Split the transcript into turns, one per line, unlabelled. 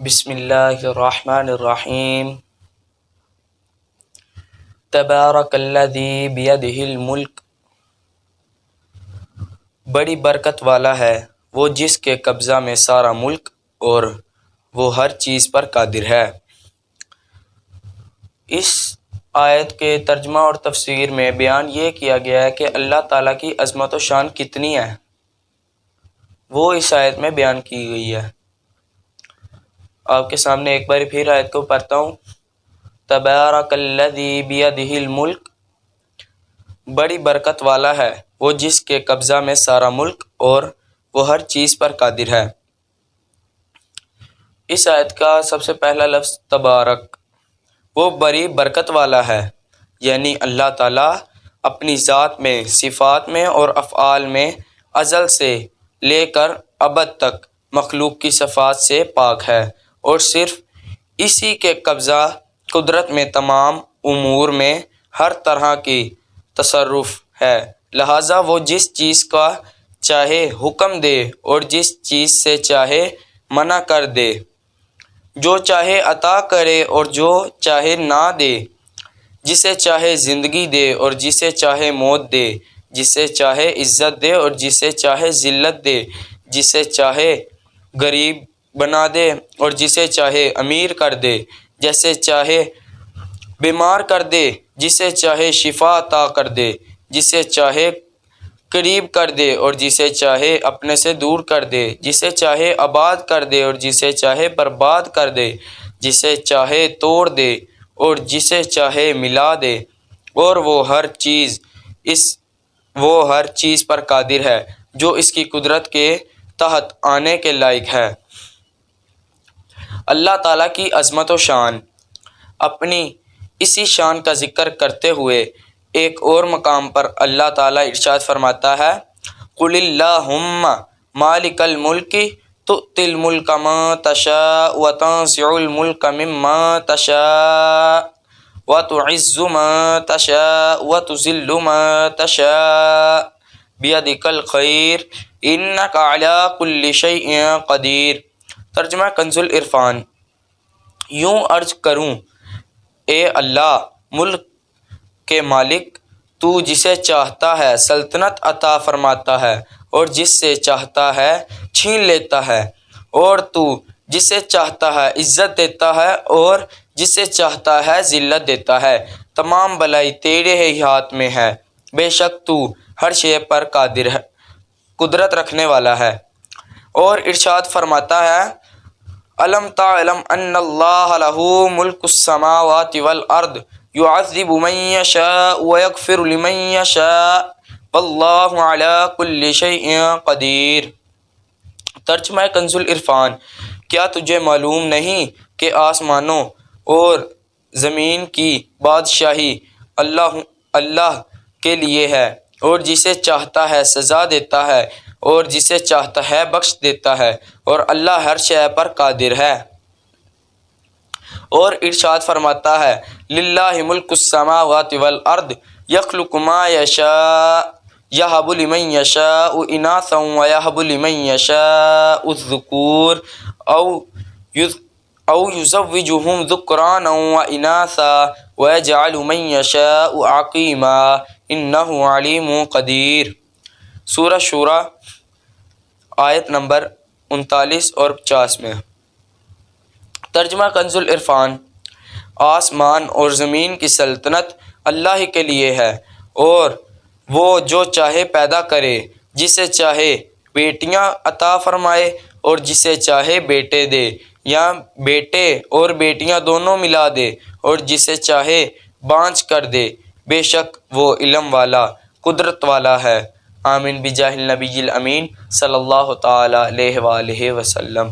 بسم اللہ الرحمن الرحیم تبارک الذی بیدہ الملک، بڑی برکت والا ہے وہ جس کے قبضہ میں سارا ملک اور وہ ہر چیز پر قادر ہے۔ اس آیت کے ترجمہ اور تفسیر میں بیان یہ کیا گیا ہے کہ اللہ تعالیٰ کی عظمت و شان کتنی ہے، وہ اس آیت میں بیان کی گئی ہے۔ آپ کے سامنے ایک بار پھر آیت کو پڑھتا ہوں۔ تبارک الذی بیدہ الملک، بڑی برکت والا ہے وہ جس کے قبضہ میں سارا ملک اور وہ ہر چیز پر قادر ہے۔ اس آیت کا سب سے پہلا لفظ تبارک، وہ بڑی برکت والا ہے، یعنی اللہ تعالیٰ اپنی ذات میں، صفات میں اور افعال میں ازل سے لے کر ابد تک مخلوق کی صفات سے پاک ہے، اور صرف اسی کے قبضہ قدرت میں تمام امور میں ہر طرح کی تصرف ہے، لہٰذا وہ جس چیز کا چاہے حکم دے اور جس چیز سے چاہے منع کر دے، جو چاہے عطا کرے اور جو چاہے نہ دے، جسے چاہے زندگی دے اور جسے چاہے موت دے، جسے چاہے عزت دے اور جسے چاہے ذلت دے، جسے چاہے غریب بنا دے اور جسے چاہے امیر کر دے، جسے چاہے بیمار کر دے، جسے چاہے شفا عطا کر دے، جسے چاہے قریب کر دے اور جسے چاہے اپنے سے دور کر دے، جسے چاہے آباد کر دے اور جسے چاہے برباد کر دے، جسے چاہے توڑ دے اور جسے چاہے ملا دے، اور وہ ہر چیز پر قادر ہے جو اس کی قدرت کے تحت آنے کے لائق ہے۔ اللہ تعالیٰ کی عظمت و شان، اپنی اسی شان کا ذکر کرتے ہوئے ایک اور مقام پر اللہ تعالیٰ ارشاد فرماتا ہے، قُلِ اللَّهُمَّ مَالِكَ الْمُلْكِ تُؤْتِي الْمُلْكَ مَن تَشَاءُ وَتَنزِعُ الْمُلْكَ مِمَّن تَشَاءُ وَتُعِزُّ مَن تَشَاءُ وَتُذِلُّ مَن تَشَاءُ بِيَدِكَ الْخَيْرُ إِنَّكَ عَلَىٰ كُلِّ شَيْءٍ قَدِيرٌ۔ ترجمہ کنز العرفان۔ یوں عرض کروں، اے اللہ ملک کے مالک، تو جسے چاہتا ہے سلطنت عطا فرماتا ہے اور جس سے چاہتا ہے چھین لیتا ہے، اور تو جسے چاہتا ہے عزت دیتا ہے اور جسے چاہتا ہے ذلت دیتا ہے، تمام بھلائی تیرے ہی ہاتھ میں ہے، بے شک تو ہر شے پر قادر ہے، قدرت رکھنے والا ہے۔ اور ارشاد فرماتا ہے، أَلَمْ تَعْلَمْ أَنَّ اللَّهَ لَهُ مُلْكُ السَّمَاوَاتِ وَالْأَرْضِ يُعَذِّبُ مَن يَشَاءُ وَيَغْفِرُ لِمَن يَشَاءُ وَاللَّهُ عَلَىٰ كُلِّ شَيْءٍ قَدِيرٌ۔ ترجمہ کنز العرفان۔ کیا تجھے معلوم نہیں کہ آسمانوں اور زمین کی بادشاہی اللہ کے لیے ہے، اور جسے چاہتا ہے سزا دیتا ہے اور جسے چاہتا ہے بخش دیتا ہے، اور اللہ ہر شے پر قادر ہے۔ اور ارشاد فرماتا ہے، لِلَّهِ مُلْكُ السَّمَاوَاتِ وَالْأَرْضِ يَخْلُقُ مَا يَشَاءُ يَهَبُ لِمَن يَشَاءُ إِنَاثًا وَيَهَبُ لِمَن يَشَاءُ الذُّكُورَ أَوْ يُزَوِّجُهُمْ ذُكْرَانًا وَإِنَاثًا وَيَجْعَلُ مَن يَشَاءُ عَقِيمًا إِنَّهُ عَلِيمٌ قَدِيرٌ۔ سورہ شورى آیت نمبر 39 اور 50 میں۔ ترجمہ کنز العرفان۔ آسمان اور زمین کی سلطنت اللہ ہی کے لیے ہے، اور وہ جو چاہے پیدا کرے، جسے چاہے بیٹیاں عطا فرمائے اور جسے چاہے بیٹے دے، یا بیٹے اور بیٹیاں دونوں ملا دے، اور جسے چاہے بانجھ کر دے، بے شک وہ علم والا، قدرت والا ہے۔ آمین بجاہ النبی الامین صلی اللہ تعالی علیہ وآلہ وسلم۔